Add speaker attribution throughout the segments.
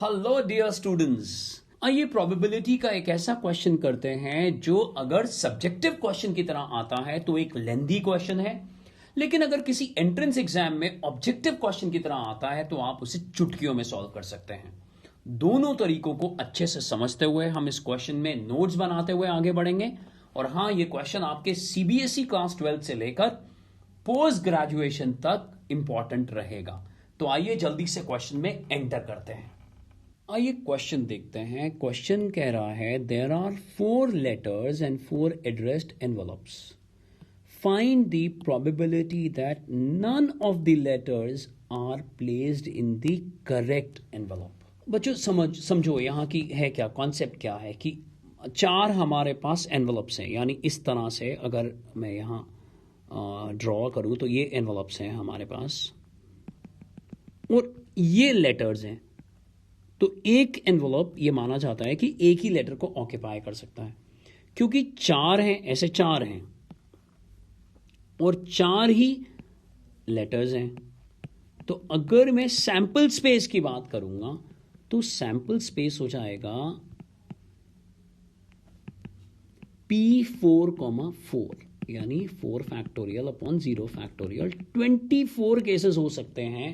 Speaker 1: Hello dear students. आइए probability का एक ऐसा क्वेश्चन करते हैं जो अगर सब्जेक्टिव क्वेश्चन की तरह आता है तो एक लेंथी क्वेश्चन है, लेकिन अगर किसी एंट्रेंस एग्जाम में ऑब्जेक्टिव क्वेश्चन की तरह आता है तो आप उसे चुटकियों में सॉल्व कर सकते हैं। दोनों तरीकों को अच्छे से समझते हुए हम इस क्वेश्चन में नोट्स बनाते हुए आगे बढ़ेंगे। और हाँ, ये क्वेश्चन आपके सीबीएसई क्लास 12 से लेकर पोस्ट ग्रेजुएशन तक इंपॉर्टेंट रहेगा। तो आइए जल्दी से क्वेश्चन में एंटर करते हैं। आइए क्वेश्चन देखते हैं। क्वेश्चन कह रहा है there are 4 letters and 4 addressed envelopes. Find the probability that none of the letters are placed in the correct envelope. बच्चों समझो यहाँ की है क्या कॉन्सेप्ट, क्या है कि 4 हमारे पास एनवलप्स हैं, यानी इस तरह से अगर मैं यहाँ ड्रॉ करूँ तो ये एनवलप्स हैं हमारे पास और ये लेटर्स हैं। तो एक एनवलप ये माना जाता है कि एक ही लेटर को ऑक्यूपाई कर सकता है, क्योंकि 4 हैं, ऐसे 4 हैं और 4 ही लेटर्स हैं। तो अगर मैं सैंपल स्पेस की बात करूंगा तो सैंपल स्पेस हो जाएगा P4, यानी 4 फैक्टोरियल अपॉन 0 फैक्टोरियल। 24 केसेस हो सकते हैं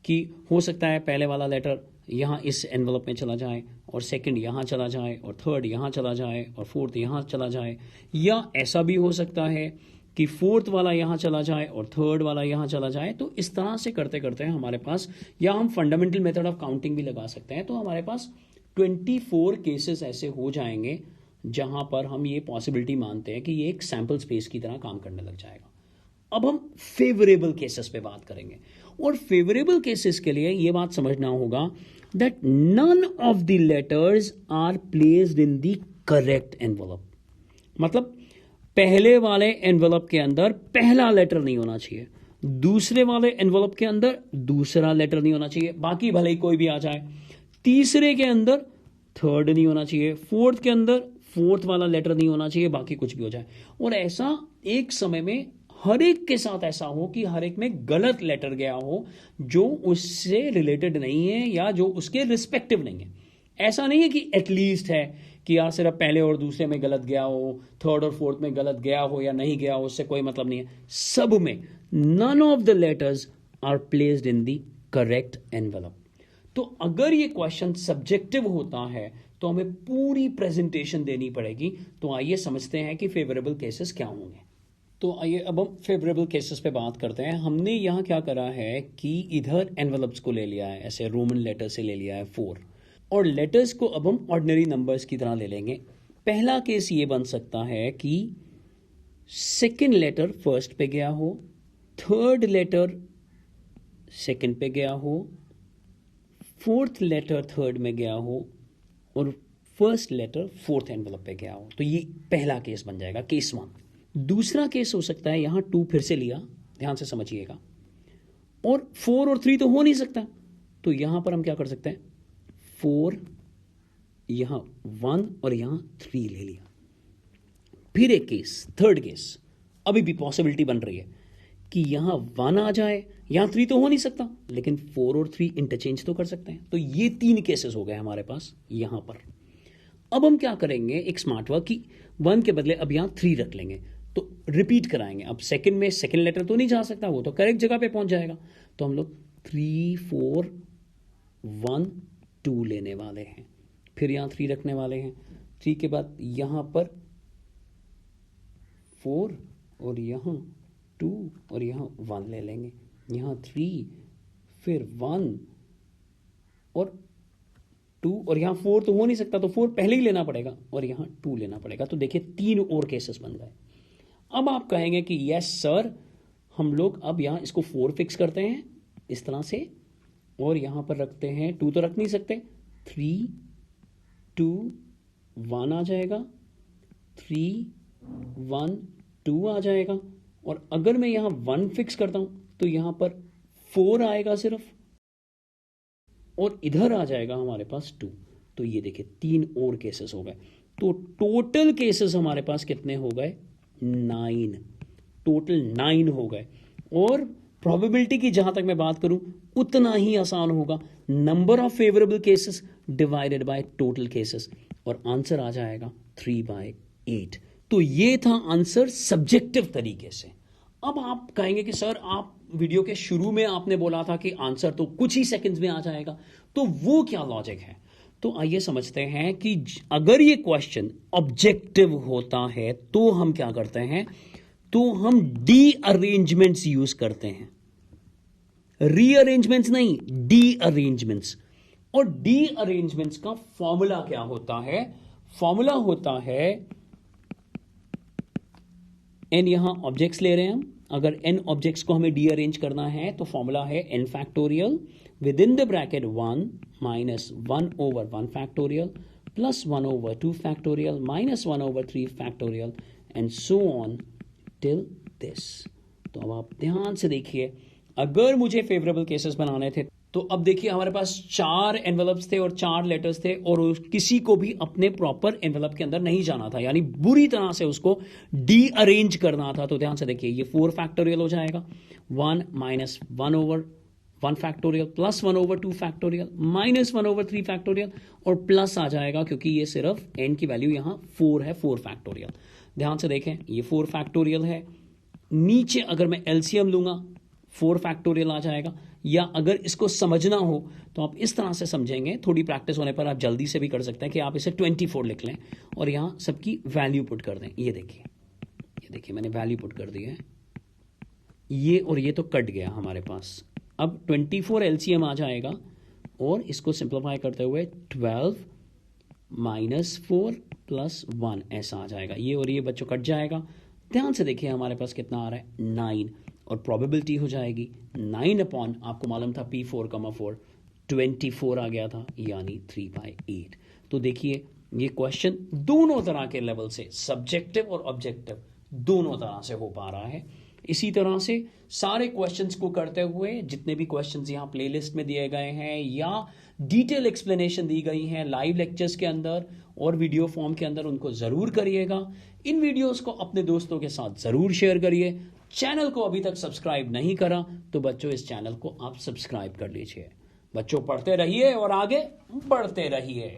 Speaker 1: कि हो सकता है पहले वाला लेटर यहाँ इस एनवलप में चला जाए और सेकंड यहाँ चला जाए और थर्ड यहाँ चला जाए और फोर्थ यहाँ चला जाए, या ऐसा भी हो सकता है कि फोर्थ वाला यहाँ चला जाए और थर्ड वाला यहाँ चला जाए। तो इस तरह से करते करते हमारे पास, या हम फंडामेंटल मेथड ऑफ काउंटिंग भी लगा सकते हैं, तो हमारे पास 24 केसेस ऐसे हो जाएंगे जहां पर हम ये पॉसिबिलिटी मानते हैं कि ये एक सैंपल स्पेस की तरह काम करने लग जाएगा। अब हम फेवरेबल केसेस पे बात करेंगे, और फेवरेबल केसेस के लिए यह बात समझना होगा that none of the letters are placed in the correct envelope. मतलब पहले वाले एनवलप के अंदर पहला लेटर नहीं होना चाहिए, दूसरे वाले एनवलप के अंदर दूसरा लेटर नहीं होना चाहिए, बाकी भले ही कोई भी आ जाए। तीसरे के अंदर थर्ड नहीं होना चाहिए, फोर्थ के अंदर फोर्थ वाला लेटर नहीं होना चाहिए, बाकी कुछ भी हो जाए। और ऐसा एक समय में हर एक के साथ ऐसा हो कि हर एक में गलत लेटर गया हो जो उससे रिलेटेड नहीं है या जो उसके रिस्पेक्टिव नहीं है। ऐसा नहीं है कि एटलीस्ट है कि यार सिर्फ पहले और दूसरे में गलत गया हो, थर्ड और फोर्थ में गलत गया हो या नहीं गया हो, उससे कोई मतलब नहीं है। सब में none of the letters are placed in the correct envelope. तो अगर ये क्वेश्चन सब्जेक्टिव होता है तो हमें पूरी प्रेजेंटेशन देनी पड़ेगी। तो आइए समझते हैं कि फेवरेबल केसेस क्या होंगे। तो आइए अब हम फेवरेबल केसेस पे बात करते हैं। हमने यहाँ क्या करा है कि इधर एनवलप्स को ले लिया है, ऐसे रोमन लेटर से ले लिया है 4, और लेटर्स को अब हम ऑर्डिनरी नंबर्स की तरह ले लेंगे। पहला केस ये बन सकता है कि सेकंड लेटर फर्स्ट पे गया हो, थर्ड लेटर सेकंड पे गया हो, फोर्थ लेटर थर्ड में गया हो और फर्स्ट लेटर फोर्थ एनवलप पे गया हो। तो ये पहला केस बन जाएगा, केस 1। दूसरा केस हो सकता है, यहां 2 फिर से लिया, ध्यान से समझिएगा, और 4 और 3 तो हो नहीं सकता, तो यहां पर हम क्या कर सकते हैं, 4 यहां 1 और यहां 3 ले लिया। फिर एक केस, थर्ड केस, अभी भी पॉसिबिलिटी बन रही है कि यहां 1 आ जाए, यहां 3 तो हो नहीं सकता, लेकिन 4 और 3 इंटरचेंज तो कर सकते हैं। तो ये 3 केसेस हो गए हमारे पास यहां पर। अब हम क्या करेंगे, एक स्मार्ट वर्क की 1 के बदले अब यहां 3 रख लेंगे, तो रिपीट कराएंगे। अब सेकंड में सेकंड लेटर तो नहीं जा सकता, वो तो करेक्ट जगह पे पहुंच जाएगा। तो हम लोग 3 4 1 2 लेने वाले हैं, फिर यहां 3 रखने वाले हैं। 3 के बाद यहां पर 4 और यहां 2 और यहां 1 ले लेंगे, यहां 3 फिर 1 और 2 और यहां 4 तो हो नहीं सकता, तो 4 पहले ही लेना पड़ेगा और यहां 2 लेना पड़ेगा। तो देखिए 3 और केसेस बन गए। अब आप कहेंगे कि यस सर, हम लोग अब यहां इसको 4 फिक्स करते हैं इस तरह से, और यहां पर रखते हैं 2 तो रख नहीं सकते, 3 2 1 आ जाएगा, 3 1 2 आ जाएगा। और अगर मैं यहां 1 फिक्स करता हूं तो यहां पर 4 आएगा सिर्फ, और इधर आ जाएगा हमारे पास 2। तो ये देखिए 3 और केसेस हो गए। तो टोटल केसेस हमारे पास कितने हो गए, 9। टोटल 9 हो गए। और प्रोबेबिलिटी की जहां तक मैं बात करूं उतना ही आसान होगा, number of favourable cases divided by total cases, और आंसर आ जाएगा 3/8। तो ये था आंसर सब्जेक्टिव तरीके से। अब आप कहेंगे कि सर आप वीडियो के शुरू में आपने बोला था कि आंसर तो कुछ ही सेकंड्स में आ जाएगा, तो वो क्या लॉजिक है? तो आइए समझते हैं कि अगर ये क्वेश्चन ऑब्जेक्टिव होता है तो हम क्या करते हैं, तो हम डी अरेंजमेंट्स यूज करते हैं, रीअरेंजमेंट्स नहीं, डी अरेंजमेंट्स। और डी अरेंजमेंट्स का फॉर्मूला क्या होता है? फॉर्मूला होता है n, यहां ऑब्जेक्ट्स ले रहे हैं हम, अगर n ऑब्जेक्ट्स को हमें डी अरेंज करना है तो फॉर्मूला है n factorial with in the bracket 1 minus 1 over 1 factorial plus 1 over 2 factorial minus 1 over 3 factorial and so on till this. तो अब आप ध्यान से देखिए, अगर मुझे फेवरेबल केसेस बनाने थे तो अब देखिए हमारे पास 4 एनवेलप्स थे और 4 लेटर्स थे, और किसी को भी अपने प्रॉपर एनवेलप के अंदर नहीं जाना था, यानी बुरी तरह से उसको डी अरेंज करना था। तो ध्यान से देखिए, ये 4 फैक्टोरियल हो जाएगा, 1 minus 1 over 1 factorial plus 1 over 2 factorial minus 1 over 3 factorial, और प्लस आ जाएगा क्योंकि ये सिर्फ n की वैल्यू यहां 4 है, 4 फैक्टोरियल। ध्यान से देखें, ये 4 फैक्टोरियल है, नीचे अगर मैं एलसीएम लूंगा 4 फैक्टोरियल आ जाएगा। या अगर इसको समझना हो तो आप इस तरह से समझेंगे, थोड़ी प्रैक्टिस होने पर आप जल्दी से भी कर सकते हैं कि आप इसे 24 लिख लें और यहां सबकी वैल्यू पुट कर दें। ये देखिए मैंने वैल्यू पुट कर दी है, ये और ये तो कट गया हमारे पास। अब 24 एलसीएम आ जाएगा और इसको सिंप्लीफाई करते हुए 12 माइनस 4 प्लस 1 ऐसा आ जाएगा, ये और ये बच्चों कट जाएगा। ध्यान से देखिए हमारे पास कितना आ रहा है 9, और प्रोबेबिलिटी हो जाएगी 9 अपॉन, आपको मालूम था P4, 4 24 आ गया था, यानी 3/8। तो देखिए ये क्वेश्चन दोनों तरह के लेवल से, सब्जेक्टिव और ऑब्जेक्टिव दोनों तरह से हो पा रहा है। इसी तरह से सारे क्वेश्चंस को करते हुए जितने भी क्वेश्चंस यहाँ प्लेलिस्ट में दिए गए हैं या डिटेल एक्सप्लेनेशन दी गई हैं लाइव लेक्चर्स के अंदर और वीडियो फॉर्म के अंदर, उनको जरूर करिएगा। इन वीडियोस को अपने दोस्तों के साथ जरूर शेयर करिए। चैनल को अभी तक सब्सक्राइब नहीं करा तो बच्चों इस चैनल को आप सब्सक्राइब कर लीजिए। बच्चों पढ़ते रहिए और आगे बढ़ते रहिए।